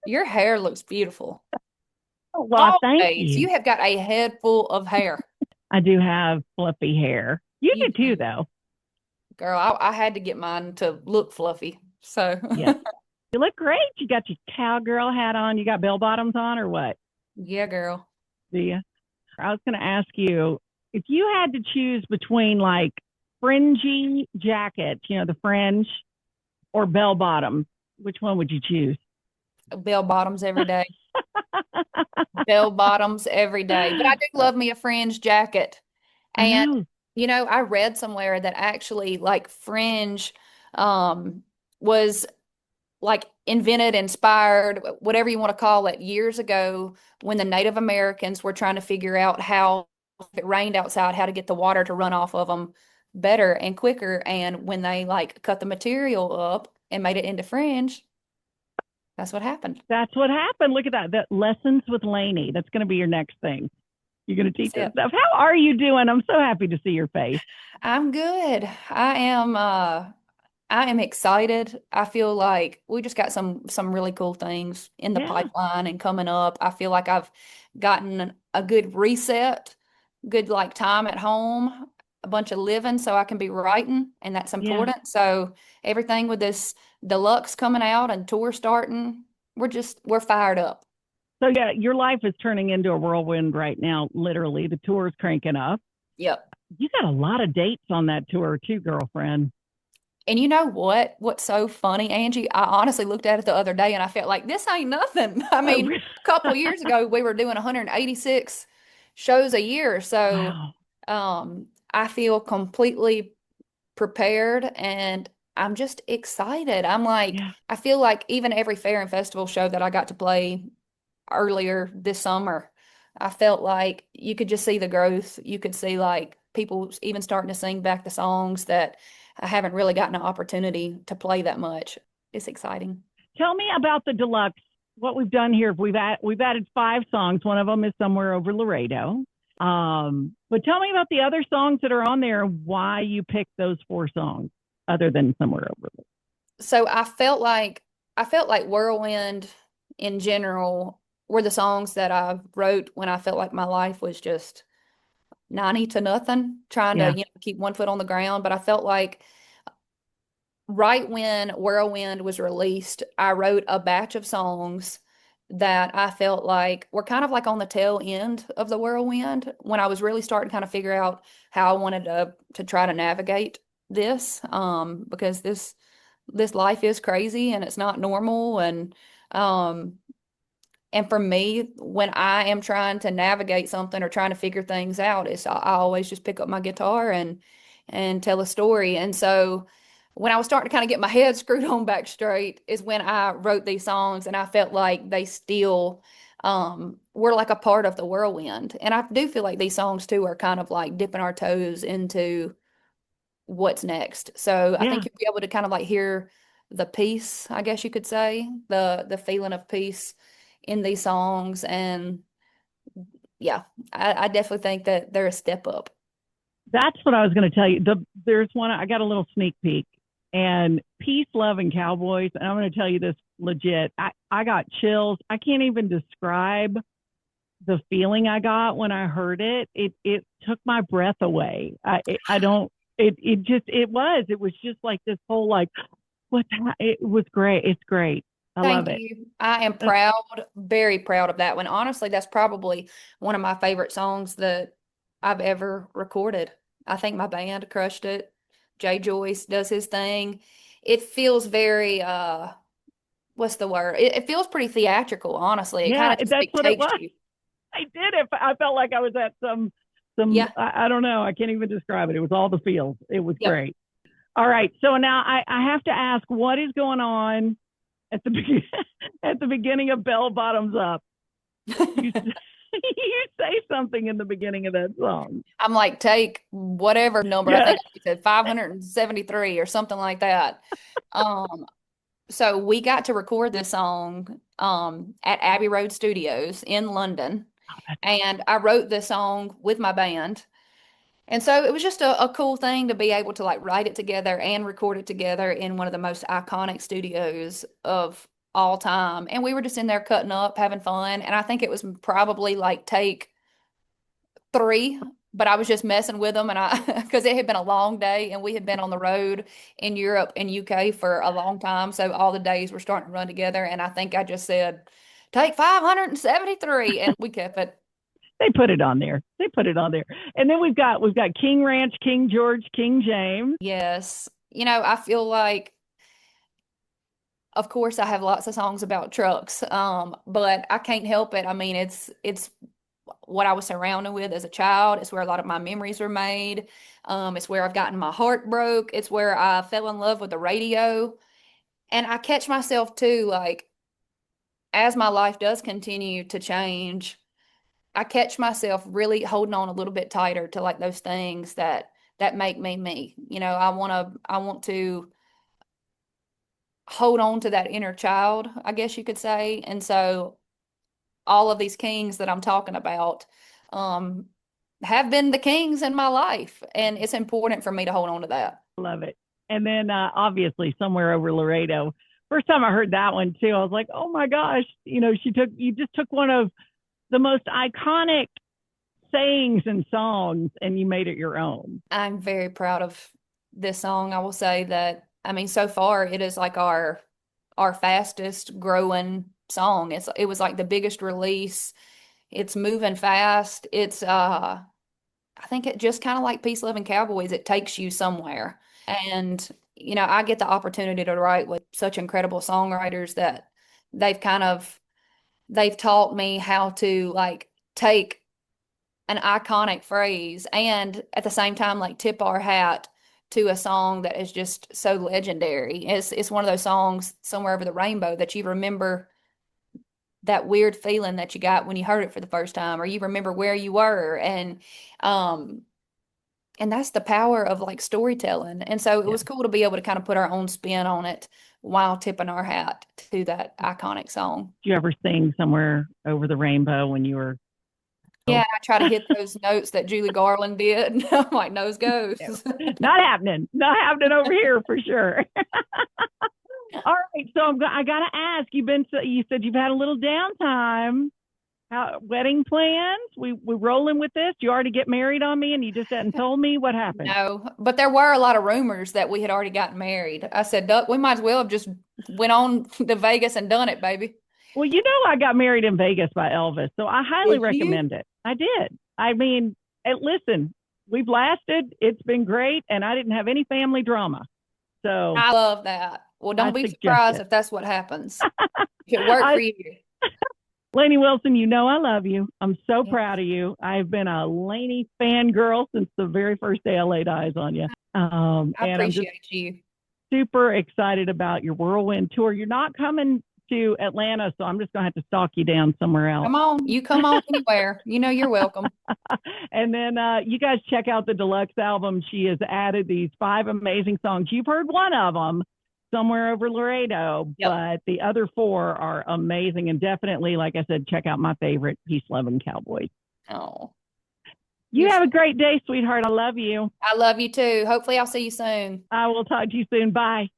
Your hair looks beautiful. Well, thank Always. you. You have got a head full of hair. I do have fluffy hair. You You do too, do. though. Girl, I had to get mine to look fluffy. So, Yes. You look great. You got your cowgirl hat on. You got bell bottoms on, or what? yeah, girl. Do you? I was going to ask you if you had to choose between like fringy jackets, the fringe, or bell bottoms, which one would you choose? Bell bottoms every day. Bell bottoms every day. But I do love me a fringe jacket. I And, know. I read somewhere that actually like fringe um was like invented, inspired, whatever you want to call it, years ago when the Native Americans were trying to figure out how, if it rained outside, how to get the water to run off of them better and quicker. And when they like cut the material up and made it into fringe, that's what happened. That's what happened. Look at that. That lessons with Lainey. That's going to be your next thing. You're going to teach That's us it. stuff. How are you doing? I'm so happy to see your face. I'm good. I am excited. I feel like we just got some really cool things in the Yeah. pipeline and coming up. I feel like I've gotten a good reset, good like time at home, a bunch of living so I can be writing, and that's Yeah. important. So everything with this deluxe coming out and tour starting, we're fired up. So yeah, your life is turning into a whirlwind right now. Literally, the tour is cranking up. Yep. You got a lot of dates on that tour too, girlfriend. And you know what? What's so funny, Angie? I honestly looked at it the other day and I felt like this ain't nothing. I Oh, mean, a couple of years ago we were doing 186 shows a year. So wow. I feel completely prepared and I'm just excited. I'm like, Yeah. I feel like even every fair and festival show that I got to play earlier this summer, I felt like you could just see the growth. You could see like people even starting to sing back the songs that I haven't really gotten an opportunity to play that much. It's exciting. Tell me about the deluxe. What we've done here, we've added 5 songs. One of them is somewhere over Laredo. But tell me about the other songs that are on there. Why you picked those 4 songs other than somewhere over. So I felt like Whirlwind in general were the songs that I wrote when I felt like my life was just 90 to nothing, trying to, Yeah. keep one foot on the ground. But I felt like right when Whirlwind was released, I wrote a batch of songs that I felt like were kind of like on the tail end of the whirlwind when I was really starting to kind of figure out how I wanted to try to navigate this, because this life is crazy and it's not normal, um and for me, when I am trying to navigate something or trying to figure things out, I always just pick up my guitar and tell a story. And so when I was starting to kind of get my head screwed on back straight is when I wrote these songs and I felt like they still were like a part of the whirlwind. And I do feel like these songs too are kind of like dipping our toes into what's next. So I Yeah. think you'll be able to kind of like hear the peace, I guess you could say, the feeling of peace in these songs. And yeah, I definitely think that they're a step up. That's what I was going to tell you. There's one, I got a little sneak peek, and Peace, Love, and Cowboys. And I'm going to tell you this legit. I got chills. I can't even describe the feeling I got when I heard it. It took my breath away. I don't, it was just like this whole, like, it was great. It's great. I love Thank it. you. I am Uh, proud, very proud of that one. Honestly, that's probably one of my favorite songs that I've ever recorded. I think my band crushed it. Jay Joyce does his thing. It feels very what's the word? It feels pretty theatrical, honestly. It kind yeah, of just that's what it takes was. you. I did it. I felt like I was at Yeah. I don't know. I can't even describe it. It was all the feels. It was Yep. great. All right. So now I have to ask, what is going on at the at the beginning of Bell Bottoms Up? You you say something in the beginning of that song. I'm like, take whatever number. I Yes. think I said 573 or something like that. Um, so we got to record this song at Abbey Road Studios in London. And I wrote this song with my band. And so it was just a cool thing to be able to like write it together and record it together in one of the most iconic studios of all time. And we were just in there cutting up, having fun. And I think it was probably like take three, but I was just messing with them. And I, because it had been a long day and we had been on the road in Europe and UK for a long time. So all the days were starting to run together. And I think I just said, take 573. And we kept it. They put it on there. They put it on there. And then we've got King Ranch, King George, King James. Yes. I feel like, of course, I have lots of songs about trucks, but I can't help it. I mean, it's what I was surrounded with as a child. It's where a lot of my memories were made. It's where I've gotten my heart broke. It's where I fell in love with the radio. And I catch myself too, like as my life does continue to change, I catch myself really holding on a little bit tighter to like those things that make me me. I want to hold on to that inner child, I guess you could say. And so all of these kings that I'm talking about um, have been the kings in my life. And it's important for me to hold on to that. Love it. And then obviously somewhere over Laredo. First time I heard that one too, I was like, oh my gosh, you just took one of the most iconic sayings and songs and you made it your own. I'm very proud of this song. I will say that, I mean, so far it is like our fastest growing song. It was like the biggest release. It's moving fast. I think it just kind of like Peace Loving Cowboys, it takes you somewhere. And, I get the opportunity to write with such incredible songwriters that they've kind of they've taught me how to like take an iconic phrase and at the same time like tip our hat to a song that is just so legendary. It's one of those songs, Somewhere Over the Rainbow, that you remember that weird feeling that you got when you heard it for the first time, or you remember where you were. Um and that's the power of like storytelling. And so it Yeah. was cool to be able to kind of put our own spin on it while tipping our hat to that iconic song. Did you ever sing somewhere over the rainbow when you were Yeah, oh, I try to hit those notes that Julie Garland did. I'm like, nose no, goes. not happening. Not happening over here for sure. All right. So I got to ask, you said you've had a little downtime. How wedding plans? We rolling with this? You already get married on me and you just hadn't told me what happened. No, but there were a lot of rumors that we had already gotten married. I said, Duck, we might as well have just went on to Vegas and done it, baby. Well, I got married in Vegas by Elvis, so I highly Did you? recommend it. I did. I mean, listen, we've lasted. It's been great, and I didn't have any family drama. So I love that. Well, I don't be suggest surprised it. if that's what happens. If it worked for I, you. Lainey Wilson, I love you. I'm so Yeah, proud of you. I've been a Lainey fangirl since the very first day I laid eyes on you. I And I'm just appreciate you. super excited about your Whirlwind tour. You're not coming to Atlanta, so I'm just going to have to stalk you down somewhere else. Come on. You come on anywhere. You know you're welcome. And then you guys check out the deluxe album. She has added these 5 amazing songs. You've heard one of them, Somewhere Over Laredo, Yep. but the other 4 are amazing. And definitely, like I said, check out my favorite, Peace Loving Cowboys. Oh, You you're have a so, great day, sweetheart. I love you. I love you too. Hopefully I'll see you soon. I will talk to you soon. Bye.